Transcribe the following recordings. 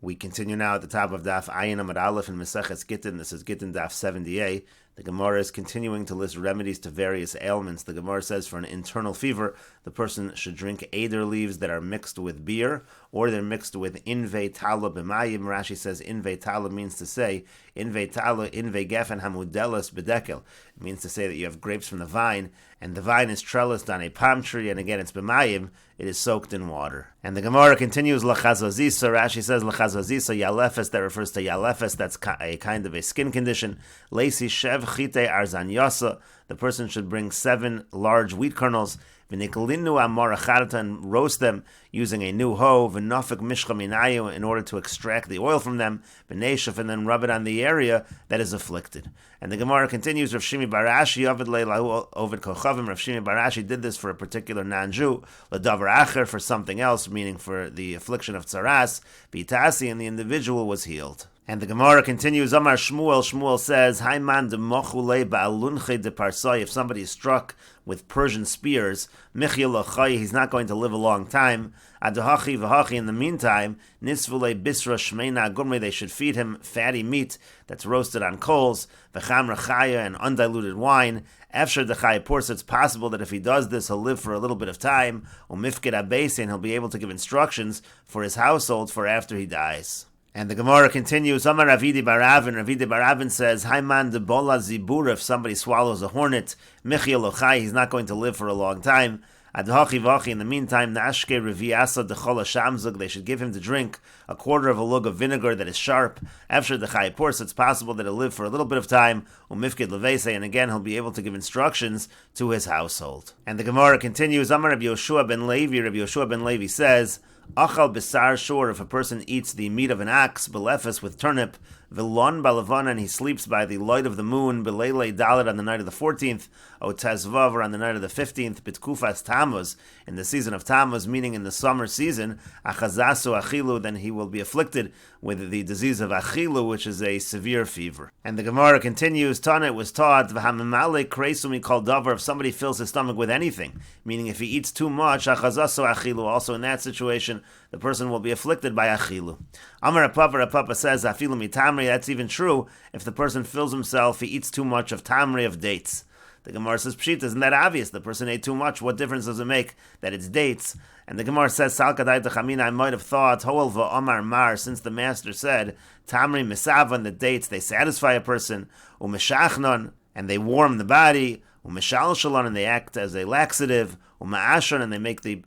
We continue now at the top of Daf Ayin Amud Aleph in Meseches Gitin. This is Gittin Daf 70a. The Gemara is continuing to list remedies to various ailments. The Gemara says for an internal fever, the person should drink eder leaves that are mixed with beer, or they're mixed with inve tala b'mayim. Rashi says inve tala means to say inve tala inve gefen hamudelas bedekel. It means to say that you have grapes from the vine, and the vine is trellised on a palm tree, and again it's b'mayim. It is soaked in water. And the Gemara continues, L'chazazisa, Rashi says, L'chazazisa yalefes, that refers to yalefes, that's a kind of a skin condition. Leisi shev chite arzan yasa, the person should bring 7 large wheat kernels, v'nikolinu amar acharata, and roast them using a new hoe, v'nafik mishcha minayu, in order to extract the oil from them, v'neshef, and then rub it on the area that is afflicted. And the Gemara continues, Rav Shimi Barashi, Ovid Leilahu, Ovid Kochavim, Rav Shimi Barashi did this for a particular non-Jew, L'davar acher, for something else, meaning for the affliction of tzaras, B'itasi, and the individual was healed. And the Gemara continues, Amar Shmuel, Shmuel says, Haiman de mochule ba'alunche de parsai, if somebody is struck with Persian spears, Michya lochai, he's not going to live a long time. Adahachi v'hachi, in the meantime, Nisvule bisra shmeina gumri, they should feed him fatty meat that's roasted on coals, v'cham rachaya, and undiluted wine. After the chaya ports, it's possible that if he does this, he'll live for a little bit of time, umifkid abese, and he'll be able to give instructions for his household for after he dies. And the Gemara continues, Amar Ravidi Baravin says, Haiman de bola zibur, if somebody swallows a hornet, Michya lochai, he's not going to live for a long time. Adhachi vachi, in the meantime, Nashke reviasa de chola shamzug, they should give him to drink a quarter of a lug of vinegar that is sharp. After the chai pours, it's possible that he'll live for a little bit of time, umifkid levese, and again he'll be able to give instructions to his household. And the Gemara continues, Amar Rabbi Yoshua ben Levi says, Achal besar shor, if a person eats the meat of an ox, belefes, with turnip, vilon balavana, and he sleeps by the light of the moon, belele dalit, on the night of the 14th, o tezvav, or on the night of the 15th, bitkufas tammuz, in the season of Tammuz, meaning in the summer season, achazasu achilu, then he will be afflicted with the disease of achilu, which is a severe fever. And the Gemara continues, Tana, it was taught, v'hamimale kreisumi kol davar, if somebody fills his stomach with anything, meaning if he eats too much, achazasu achilu, also in that situation, the person will be afflicted by achilu. Amar Papa says, afilu mitamri, that's even true if the person fills himself, he eats too much of tamri, of dates. The Gemara says, Pshit, isn't that obvious? The person ate too much. What difference does it make that it's dates? And the Gemara says, Sal kadai techamina, I might have thought, Hoel va'omar mar, since the master said, Tamri misavan, the dates, they satisfy a person, umeshachnon, and they warm the body, umeshal shalon, and they act as a laxative, uma'ashon,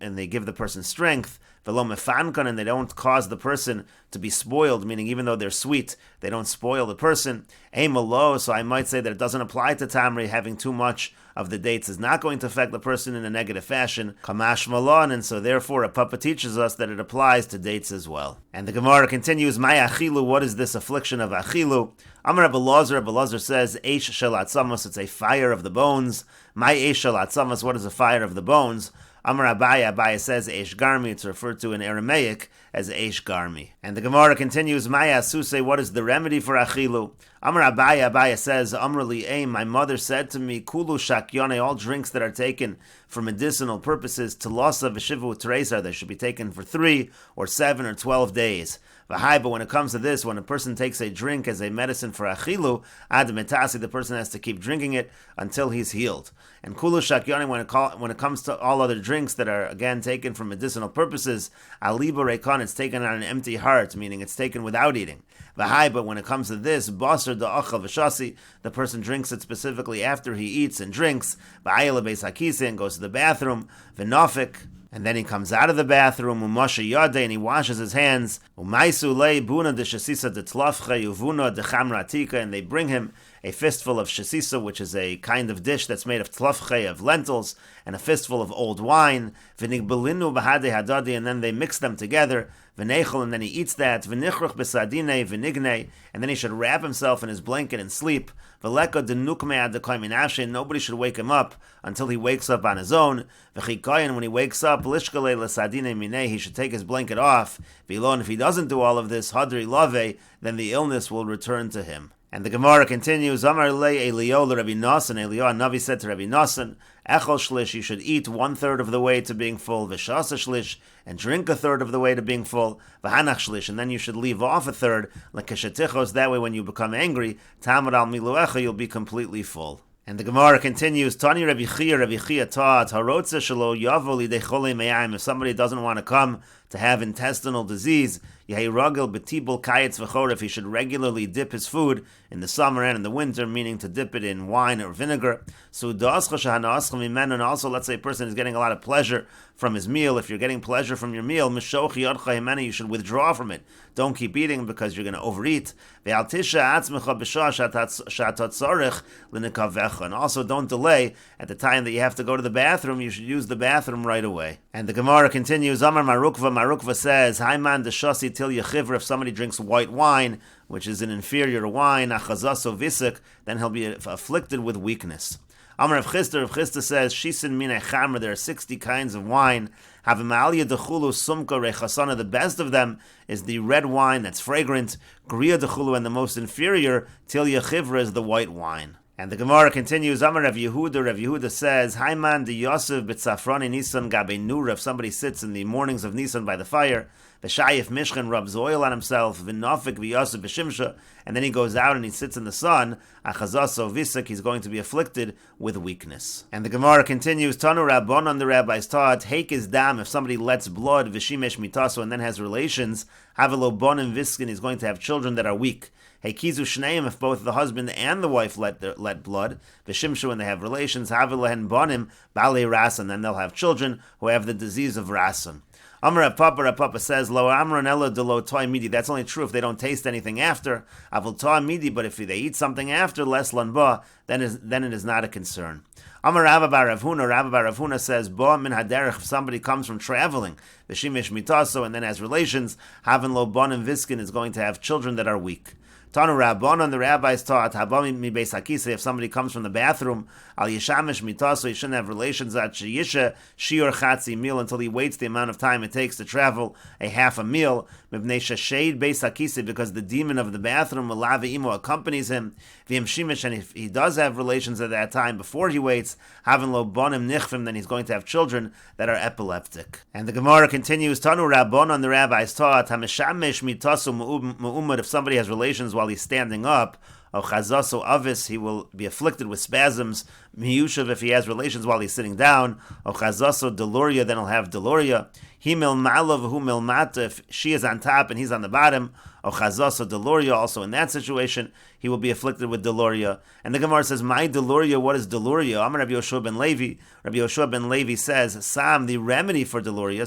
and they give the person strength, velo mefankon, and they don't cause the person to be spoiled, meaning even though they're sweet, they don't spoil the person. Malo, so I might say that it doesn't apply to tamri. Having too much of the dates is not going to affect the person in a negative fashion. Kamash malon, and so therefore a Papa teaches us that it applies to dates as well. And the Gemara continues, my achilu, what is this affliction of achilu? Amar Rabbi Lazar says, Eish shel atzamos, it's a fire of the bones. My Eish shel atzamos, what is a fire of the bones? Amar Abaya says Eish Garmi, it's referred to in Aramaic as Eish Garmi. And the Gemara continues, Maya Suse, what is the remedy for achilu? Amar Abaya says, Amrli Aim, my mother said to me, Kulu shakyone, all drinks that are taken for medicinal purposes, Telasa v'shivu teresa, they should be taken for 3 or 7 or 12 days. But when it comes to this, when a person takes a drink as a medicine for achilu, ad metasi, the person has to keep drinking it until he's healed. And kulu shakyoni, when it comes to all other drinks that are again taken for medicinal purposes, aliba rekon, it's taken on an empty heart, meaning it's taken without eating. But when it comes to this, basar da'achal v'shasi, the person drinks it specifically after he eats and drinks, ba'ayla beis hakisa, and goes to the bathroom, v'nafik, and then he comes out of the bathroom, umasha yade, and he washes his hands, umaisu lei buna de shasisa de tlafcha yuvuna de chamratika, and they bring him a fistful of shasisa, which is a kind of dish that's made of tlafche, of lentils, and a fistful of old wine, v'nigbelinu b'hade hadadi, and then they mix them together, v'nechel, and then he eats that, v'nichruch b'sadine v'nigne, and then he should wrap himself in his blanket and sleep, v'leko denukme adekay minashe, nobody should wake him up until he wakes up on his own, v'chikoyen, when he wakes up, lishkale l'sadine mine, he should take his blanket off, v'ilon, if he doesn't do all of this, hadri lave, then the illness will return to him. And the Gemara continues, Amar le Elio le Rabbi Nasan, Elio Navi said to Rabbi Nasan, Echol shlish, you should eat 1/3 of the way to being full. V'shasa shlish, and drink 1/3 of the way to being full. V'hanach shlish, and then you should leave off 1/3. L'keshetichos, that way when you become angry, tamad al miluecha, you'll be completely full. And the Gemara continues, Tani Rabbi Chia taught, Harotza shelo yavo lidei cholei me'ayim, if somebody doesn't want to come to have intestinal disease, Yehi ragel betibul kayetz v'choref, he should regularly dip his food in the summer and in the winter, meaning to dip it in wine or vinegar. So da'ascha shehanaascha mimenu, and also let's say a person is getting a lot of pleasure from his meal. If you're getting pleasure from your meal, mishochi yodcha himenu, you should withdraw from it. Don't keep eating because you're going to overeat. Ve'al tisha atzmecha b'shah she'atat tzarich l'nekavecha, and also don't delay at the time that you have to go to the bathroom. You should use the bathroom right away. And the Gemara continues, Amar Marukva says, Haiman deshasi til yechivra, if somebody drinks white wine, which is an inferior wine, achazaso visik, then he'll be afflicted with weakness. Amar Rav Chisda says, Shisin minei chamra, there are 60 kinds of wine. Havimaliya dechulu sumka rechasana, the best of them is the red wine that's fragrant. Griya dechulu, and the most inferior, til yechivra, is the white wine. And the Gemara continues, Amar Rav Yehuda says, Haiman de Yosef b'tzafrani Nisan gabe nura, if somebody sits in the mornings of Nisan by the fire, v'shayif mishkan, rubs oil on himself, v'nafik v'yosef b'shimsha, and then he goes out and he sits in the sun, achazaso visik, he's going to be afflicted with weakness. And the Gemara continues, Tanu Rabbanon, the rabbis taught, Heik is dam, if somebody lets blood, v'shimesh mitaso, and then has relations, havelo bonim viskin, he's going to have children that are weak. Heikizu shneim, if both the husband and the wife let blood, v'shimshu, when they have relations, havilahen bonim, bale rasan, then they'll have children who have the disease of rasan. Amar Rav Papa says, Lo amron ela de lo toy midi, that's only true if they don't taste anything after, avul toy midi, but if they eat something after, les lanba, then it is not a concern. Amar Rav bar Rav Huna says, Bo min haderech, if somebody comes from traveling, v'shimish mitaso, and then has relations, havin lo bonim viskin, is going to have children that are weak. Tanu Rabbanon, the rabbis taught, Habami mi beis hakise, if somebody comes from the bathroom, al yishamish mitaso, he shouldn't have relations at sheyisha shiur chatzi meal, until he waits the amount of time it takes to travel a half a meal, mibnei shashed beis hakise, because the demon of the bathroom, malave imo, accompanies him, v'im shimish, and if he does have relations at that time before he waits, havin lo bonim nichvim, then he's going to have children that are epileptic. And the Gemara continues, Tanu Rabbanon, the rabbis taught, hamishamish mitaso mu'umad, if somebody has relations while he's standing up, or chazaso avis, he will be afflicted with spasms, miyushav, if he has relations while he's sitting down, or chazaso deluria, then he'll have deluria, himil ma'alav hu mil mata, if she is on top and he's on the bottom, or chazaso deluria, also in that situation, he will be afflicted with deluria. And the Gemara says, my deluria, what is deluria? Amar Rabbi Yoshua ben Levi. Rabbi Yoshua ben Levi says, Sam, the remedy for deluria,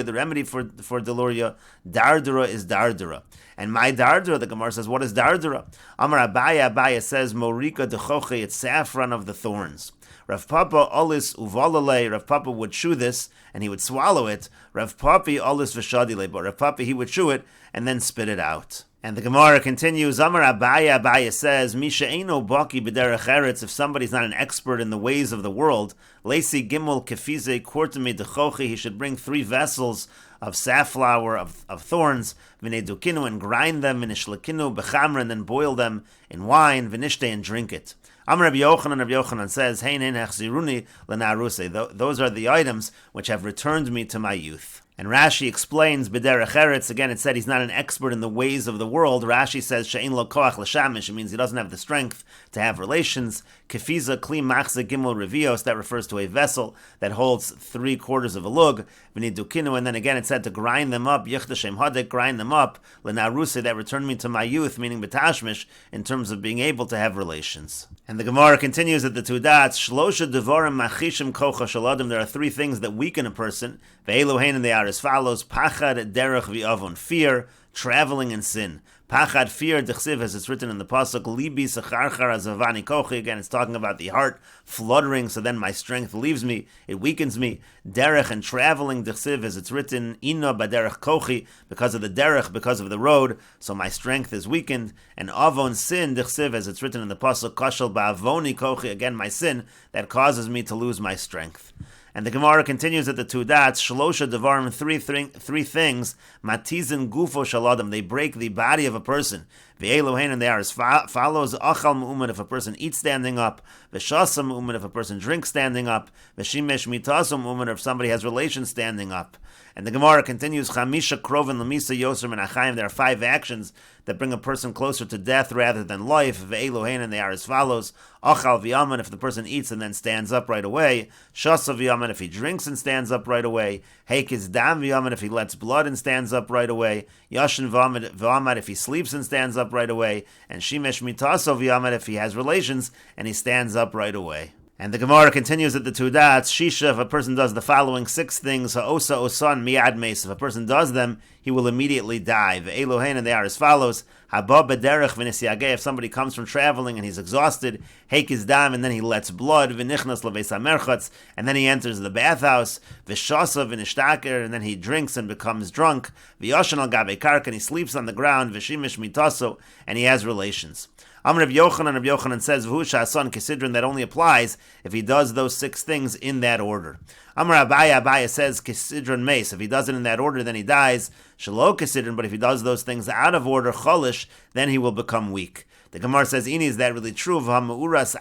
the remedy for deluria, dardura is dardura. And my dardura, the Gemara says, what is dardura? Amar Abaya says, morika dechoche, it's saffron of the thorns. Rav Papa olis uvalale, Rav Papa would chew this and he would swallow it. Rav Papi olis v'shadile, but Rav Papa, he would chew it and then spit it out. And the Gemara continues, Amar Abaya says, Misha eino baki b'derech eretz, if somebody's not an expert in the ways of the world, Lesi gimel kefize kortemi dechoche, he should bring 3 vessels of safflower, of thorns, v'nedukinu, and grind them, v'nishlekinu b'chamra, and then boil them in wine, v'nishte, and drink it. Amar Rabbi Yochanan says, Hein hechziruni l'naruse, those are the items which have returned me to my youth. And Rashi explains, B'derech eretz, again it said he's not an expert in the ways of the world. Rashi says, She'in lo koach l'shamish, it means he doesn't have the strength to have relations. Kefiza kli machze gimel revios, that refers to a vessel that holds 3/4 of a lug. V'nidukinu, and then again it said to grind them up, yichda shem hadek, grind them up, l'naruse, that returned me to my youth, meaning betashmish, in terms of being able to have relations. And the Gemara continues at the 2 dots, Shlosha devarim machishim kocha shaladim, there are 3 things that weaken a person, ve'elohein, and they are as follows: Pachad, derech, v'avon, fear, traveling, and sin. Pachad, fear, dechsiv, as it's written in the pasuk, libi secharchar azavani kochi. Again, it's talking about the heart fluttering, so then my strength leaves me, it weakens me. Derech, and traveling, dechsiv, as it's written, ina baderech kochi, because of the derech, because of the road, so my strength is weakened. And avon, sin, dechsiv, as it's written in the pasuk, kashal ba'avoni kochi, again my sin, that causes me to lose my strength. And the Gemara continues at the two dots, Shalosha Devarim, three things, Matizin Gufo Shaladim, they break the body of a person. Ve'elohen, and they are as follows, Achal Mu'uman, if a person eats standing up, V'shasam Mu'uman, if a person drinks standing up, V'shimesh Mitasam Mu'uman, if somebody has relations standing up. And the Gemara continues, Chamisha Krovin Lamisa Yosem and Achayim, there are 5 actions that bring a person closer to death rather than life. Ve'elohen, and they are as follows, Achal V'yaman, if the person eats and then stands up right away, Shasa V'yaman, if he drinks and stands up right away, Heikiz Dam V'yaman, if he lets blood and stands up right away, Yashin V'amad, if he sleeps and stands up right away, and Shimesh Mitaso V'yaman, if he has relations and he stands up right away. And the Gemara continues at the two dots, Shisha, if a person does the following 6 things, Ha'osa Osan Miad Meis, if a person does them, he will immediately die. Ve'elohen, and they are as follows, Haba B'derech V'nisyageh, if somebody comes from traveling and he's exhausted, Heikiz Dam, and then he lets blood, V'nichnas L'veis HaMerchatz, and then he enters the bathhouse, V'shasa V'nishtaker, and then he drinks and becomes drunk, V'yoshan Al Gabe Kark, and he sleeps on the ground, V'shimish Mitaso, and he has relations. Amr Reb Yochanan says, V'hu Sha'asan Kisidron, that only applies if he does those 6 things in that order. Amr Abaya says, Kisidron Meis, if he does it in that order, then he dies. Shalo Kisidron, but if he does those things out of order, Cholish, then he will become weak. The Gemara says, Ini, is that really true? But Meuras,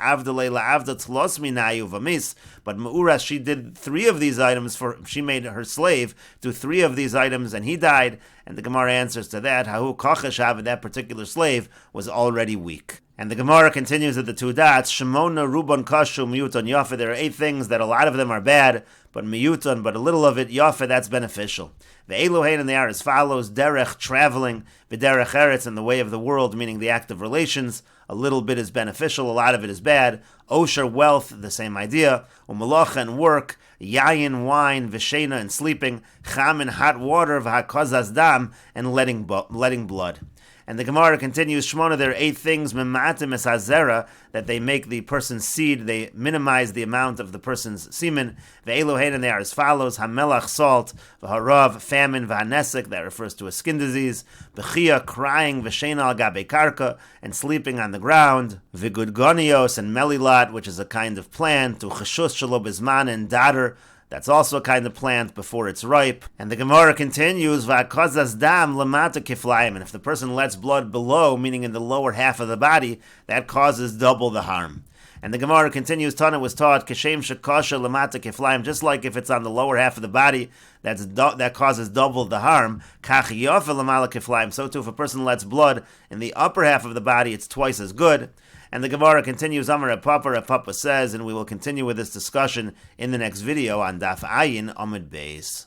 she did 3 of these items, she made her slave do 3 of these items, and he died. And the Gemara answers to that, Hahu Kachashav, that particular slave was already weak. And the Gemara continues at the two dots, Shemona Ruban Kashu Miyutan Yafa, there are 8 things that a lot of them are bad, but Miyutan, but a little of it, Yafa, that's beneficial. The Elohein, and they are as follows, Derech, traveling, V'derech Eretz, in the way of the world, meaning the act of relations, a little bit is beneficial, a lot of it is bad. Osher, wealth, the same idea. Umalacha, and work. Yayin, wine. V'sheina, and sleeping. Cham, and hot water. V'hakozaz dam, and letting blood. And the Gemara continues, Shmona, there are 8 things, Mematim es hazera, that they make the person's seed, they minimize the amount of the person's semen. Ve'elohen, and they are as follows, Hamelach, salt, V'harav, famine, V'hanesek, that refers to a skin disease, B'chia, crying, V'sheina al gabe karka, and sleeping on the ground, V'gudgonios, and melilat, which is a kind of plant, U'cheshus shelo bizman, and dater, that's also a kind of plant before it's ripe. And the Gemara continues, V'akozas dam lamata kiflayim, and if the person lets blood below, meaning in the lower half of the body, that causes double the harm. And the Gemara continues, Tana was taught, Keshem shekasha lamata kiflayim, just like if it's on the lower half of the body, that causes double the harm. Kach yofa lamala kiflayim, so too if a person lets blood in the upper half of the body, it's twice as good. And the Gemara continues, Amar Reb Papa says, and we will continue with this discussion in the next video on Daf Ayin Amud Beis.